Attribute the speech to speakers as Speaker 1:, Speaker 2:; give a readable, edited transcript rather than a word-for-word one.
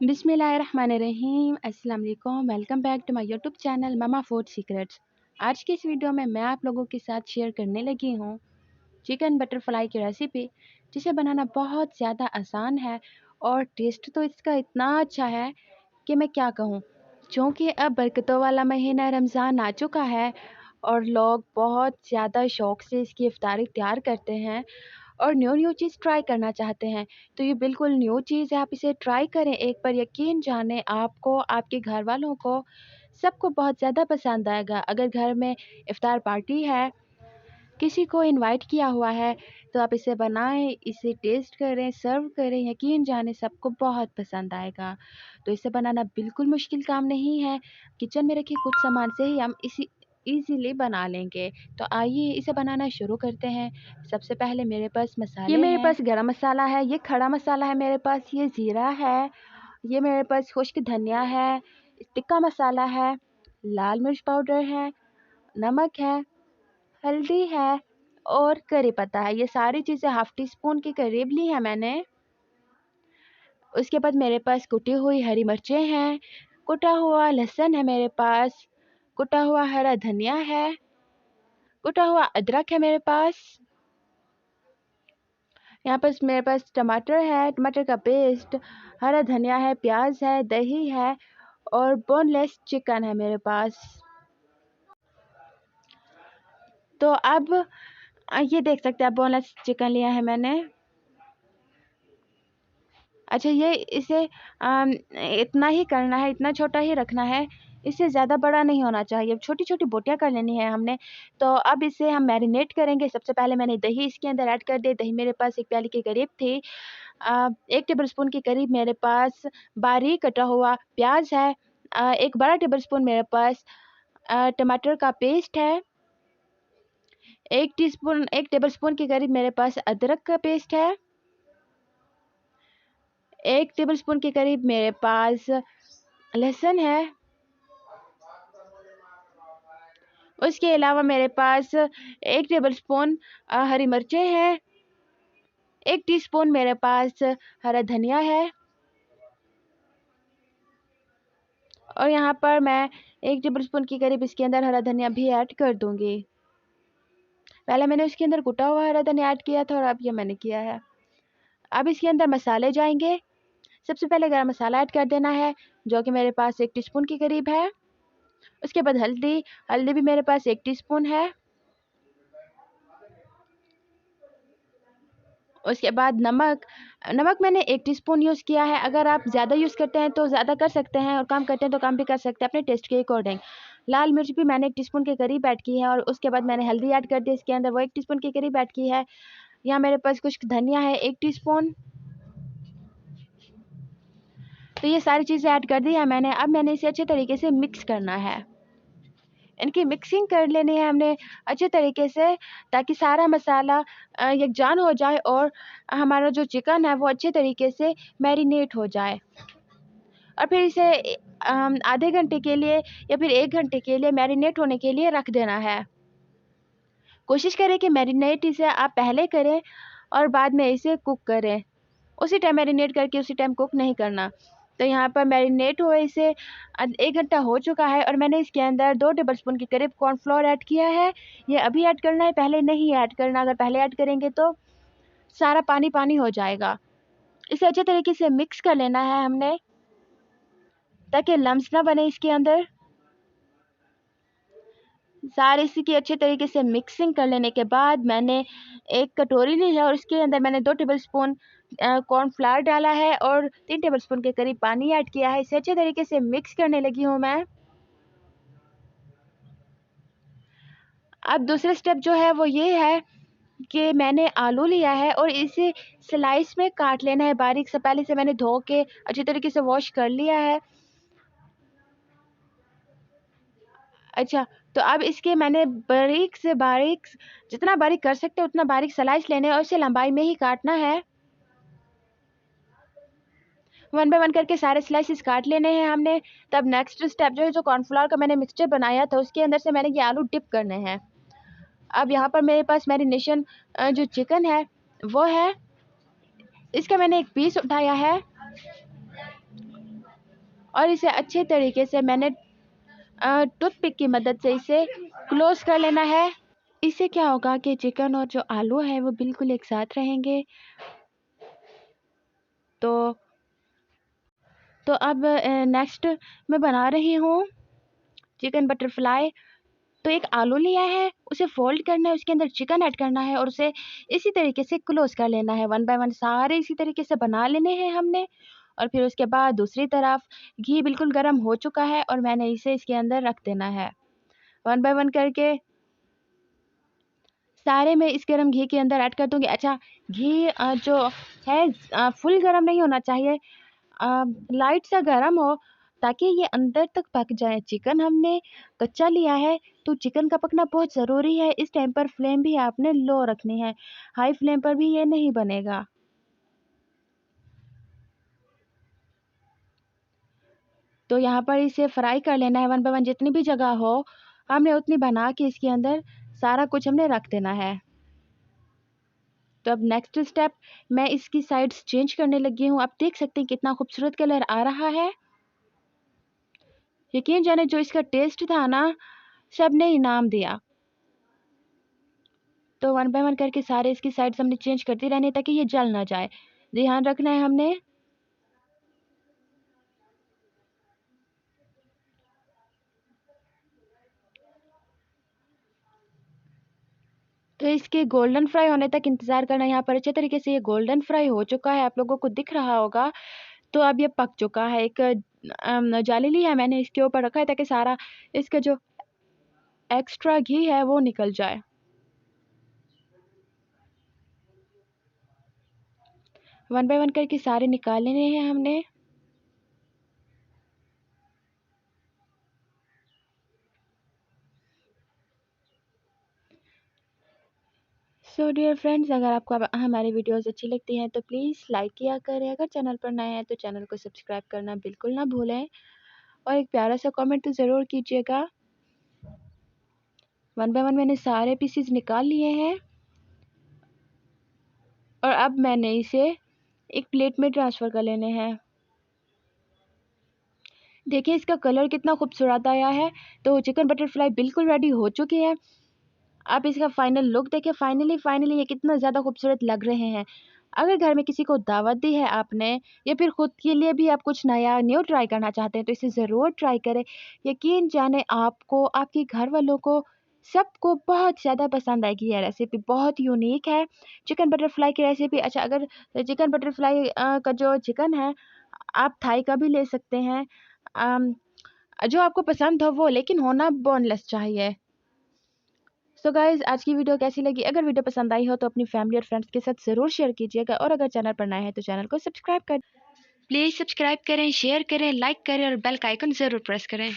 Speaker 1: बिस्मिल्लाहिर्रहमानिर्रहीम। अस्सलाम वालेकुम। Welcome back to my YouTube channel mama food secrets. आज की इस वीडियो में मैं आप लोगों के साथ शेयर करने लगी हूँ चिकन बटरफ्लाई की रेसिपी, जिसे बनाना बहुत ज़्यादा आसान है और टेस्ट तो इसका इतना अच्छा है कि मैं क्या कहूँ। क्योंकि अब बरकतों वाला महीना रमज़ान आ चुका है और लोग बहुत ज़्यादा शौक़ से इसकी इफ्तारी तैयार करते हैं और न्यू न्यू चीज़ ट्राई करना चाहते हैं। तो ये बिल्कुल न्यू चीज़ है, आप इसे ट्राई करें एक बार, यकीन जाने आपको, आपके घर वालों को, सबको बहुत ज़्यादा पसंद आएगा। अगर घर में इफ्तार पार्टी है, किसी को इनवाइट किया हुआ है, तो आप इसे बनाएं, इसे टेस्ट करें, सर्व करें, यकीन जाने सबको बहुत पसंद आएगा। तो इसे बनाना बिल्कुल मुश्किल काम नहीं है। किचन में रखे कुछ सामान से ही हम इसी इजीली बना लेंगे। तो आइए इसे बनाना शुरू करते हैं। सबसे पहले मेरे पास मसाले मेरे पास गरम मसाला है, ये खड़ा मसाला है मेरे पास, ये ज़ीरा है, ये मेरे पास खुश्क धनिया है, टिक्का मसाला है, लाल मिर्च पाउडर है, नमक है, हल्दी है और करी पत्ता है। ये सारी चीज़ें हाफ़ टी स्पून के करीब ली है मैंने। उसके बाद मेरे पास कुटी हुई हरी मिर्चें हैं, कुटा हुआ लहसुन है मेरे पास, कुटा हुआ हरा धनिया है, कुटा हुआ अदरक है मेरे पास। यहाँ पर मेरे पास टमाटर है, टमाटर का पेस्ट, हरा धनिया है, प्याज है, दही है और बोनलेस चिकन है मेरे पास। तो अब ये देख सकते हैं आप, बोनलेस चिकन लिया है मैंने। अच्छा, ये इसे इतना ही करना है, इतना छोटा ही रखना है, इससे ज़्यादा बड़ा नहीं होना चाहिए। छोटी-छोटी बोटियाँ कर लेनी है हमने। तो अब इसे हम मैरिनेट करेंगे। सबसे पहले मैंने दही इसके अंदर ऐड कर दी। दही मेरे पास 1 प्याली के करीब थी। 1 टेबलस्पून के करीब मेरे पास बारीक कटा हुआ प्याज है। 1 बड़ा टेबलस्पून मेरे पास टमाटर का पेस्ट है। 1 टेबलस्पून के करीब मेरे पास अदरक का पेस्ट है। 1 टेबलस्पून के करीब मेरे पास लहसुन है। उसके अलावा मेरे पास 1 टेबलस्पून हरी मिर्चें हैं। 1 टीस्पून मेरे पास हरा धनिया है और यहाँ पर मैं 1 टेबलस्पून के करीब इसके अंदर हरा धनिया भी ऐड कर दूँगी। पहले मैंने उसके अंदर कुटा हुआ हरा धनिया ऐड किया था और अब ये मैंने किया है। अब इसके अंदर मसाले जाएँगे। सबसे पहले गरम मसाला ऐड कर देना है, जो कि मेरे पास 1 टीस्पून के करीब है। उसके बाद हल्दी भी मेरे पास 1 टीस्पून है। उसके बाद नमक मैंने 1 टीस्पून यूज़ किया है। अगर आप ज़्यादा यूज़ करते हैं तो ज़्यादा कर सकते हैं और कम करते हैं तो कम भी कर सकते हैं, अपने टेस्ट के अकॉर्डिंग। लाल मिर्च भी मैंने 1 टीस्पून के करीब ऐड की है और उसके बाद मैंने हल्दी ऐड कर दी इसके अंदर, वो 1 टीस्पून के करीब ऐड की है। यहाँ मेरे पास कुछ धनिया है 1 टीस्पून। तो ये सारी चीज़ें ऐड कर दी है मैंने। अब मैंने इसे अच्छे तरीके से मिक्स करना है। इनकी मिक्सिंग कर लेनी है हमने अच्छे तरीके से, ताकि सारा मसाला यकजान हो जाए और हमारा जो चिकन है वो अच्छे तरीके से मैरिनेट हो जाए। और फिर इसे आधे घंटे के लिए या फिर 1 घंटे के लिए मैरिनेट होने के लिए रख देना है। कोशिश करें कि मैरिनेट इसे आप पहले करें और बाद में इसे कुक करें। उसी टाइम मैरिनेट करके उसी टाइम कुक नहीं करना। तो यहाँ पर मैरिनेट हुए इसे 1 घंटा हो चुका है और मैंने इसके अंदर 2 टेबलस्पून के करीब कॉर्नफ्लोर ऐड किया है। ये अभी ऐड करना है, पहले नहीं ऐड करना। अगर पहले ऐड करेंगे तो सारा पानी-पानी हो जाएगा। इसे अच्छे तरीके से मिक्स कर लेना है हमने, ताकि लम्स ना बने इसके अंदर। सारे इसकी अच्छे तरीके से मिक्सिंग कर लेने के बाद मैंने एक कटोरी ली है और उसके अंदर मैंने 2 टेबलस्पून कॉर्नफ्लावर डाला है और 3 टेबलस्पून के करीब पानी ऐड किया है। इसे अच्छे तरीके से मिक्स करने लगी हूँ मैं। अब दूसरा स्टेप जो है वो ये है कि मैंने आलू लिया है और इसे स्लाइस में काट लेना है बारीक से। पहले से मैंने धो के अच्छे तरीके से वॉश कर लिया है। अच्छा, तो अब इसके मैंने बारीक से बारीक, जितना बारीक कर सकते हैं उतना बारीक स्लाइस लेने और इसे लंबाई में ही काटना है। 1 बाय 1 करके सारे स्लाइसेस काट लेने हैं हमने। तब नेक्स्ट स्टेप जो है, जो कॉर्नफ्लोर का मैंने मिक्सचर बनाया था उसके अंदर से मैंने ये आलू डिप करने हैं। अब यहाँ पर मेरे पास मैरिनेशन जो चिकन है वो है, इसका मैंने एक पीस उठाया है और इसे अच्छे तरीके से मैंने टूथपिक की मदद से इसे क्लोज कर लेना है। इससे क्या होगा कि चिकन और जो आलू है वो बिल्कुल एक साथ रहेंगे। तो अब नेक्स्ट मैं बना रही हूँ चिकन बटरफ्लाई। तो एक आलू लिया है, उसे फोल्ड करना है, उसके अंदर चिकन ऐड करना है और उसे इसी तरीके से क्लोज कर लेना है। वन बाय वन सारे इसी तरीके से बना लेने हैं हमने। और फिर उसके बाद दूसरी तरफ घी बिल्कुल गर्म हो चुका है और मैंने इसे इसके अंदर रख देना है। वन बाय वन करके सारे मैं इस गरम घी के अंदर ऐड कर दूंगी। अच्छा, घी जो है फुल गरम नहीं होना चाहिए, लाइट सा गरम हो ताकि ये अंदर तक पक जाए। चिकन हमने कच्चा लिया है तो चिकन का पकना बहुत ज़रूरी है। इस टाइम पर फ्लेम भी आपने लो रखनी है, हाई फ्लेम पर भी ये नहीं बनेगा। तो यहाँ पर इसे फ्राई कर लेना है वन बाय वन, जितनी भी जगह हो हमने उतनी बना के इसके अंदर सारा कुछ हमने रख देना है। तो अब नेक्स्ट स्टेप मैं इसकी साइड्स चेंज करने लगी हूँ। आप देख सकते हैं कितना खूबसूरत कलर आ रहा है। यकीन जाने जो इसका टेस्ट था ना, सबने इनाम दिया। तो वन बाय वन करके सारे इसकी साइड्स हमने चेंज करते रहने ताकि ये जल ना जाए, ध्यान रखना है हमने। तो इसके गोल्डन फ्राई होने तक इंतज़ार करना है। यहाँ पर अच्छे तरीके से ये गोल्डन फ्राई हो चुका है, आप लोगों को दिख रहा होगा। तो अब ये पक चुका है। एक जाली ली है मैंने, इसके ऊपर रखा है ताकि सारा इसका जो एक्स्ट्रा घी है वो निकल जाए। वन बाय वन करके सारे निकाल लेने हैं हमने। सो डियर फ्रेंड्स, अगर आपको हमारी वीडियोस अच्छी लगती हैं तो प्लीज़ लाइक किया करें। अगर चैनल पर नए हैं तो चैनल को सब्सक्राइब करना बिल्कुल ना भूलें और एक प्यारा सा कमेंट तो ज़रूर कीजिएगा। वन बाय वन मैंने सारे पीसेस निकाल लिए हैं और अब मैंने इसे एक प्लेट में ट्रांसफ़र कर लेने हैं। देखिए इसका कलर कितना खूबसूरत आया है। तो चिकन बटरफ्लाई बिल्कुल रेडी हो चुकी है। आप इसका फाइनल लुक देखें। फाइनली ये कितना ज़्यादा खूबसूरत लग रहे हैं। अगर घर में किसी को दावत दी है आपने या फिर ख़ुद के लिए भी आप कुछ नया न्यू ट्राई करना चाहते हैं तो इसे ज़रूर ट्राई करें। यकीन जाने आपको, आपके घर वालों को, सबको बहुत ज़्यादा पसंद आएगी। ये रेसिपी बहुत यूनिक है, चिकन बटरफ्लाई की रेसिपी। अच्छा, अगर चिकन बटरफ्लाई का जो चिकन है आप थाई का भी ले सकते हैं, अम, जो आपको पसंद हो वो, लेकिन होना बोनलेस चाहिए। सो गाइज़, आज की वीडियो कैसी लगी? अगर वीडियो पसंद आई हो तो अपनी फैमिली और फ्रेंड्स के साथ ज़रूर शेयर कीजिएगा और अगर चैनल पर नए हैं तो चैनल को सब्सक्राइब कर प्लीज़ सब्सक्राइब करें, शेयर करें, लाइक करें और बेल का आइकन ज़रूर प्रेस करें।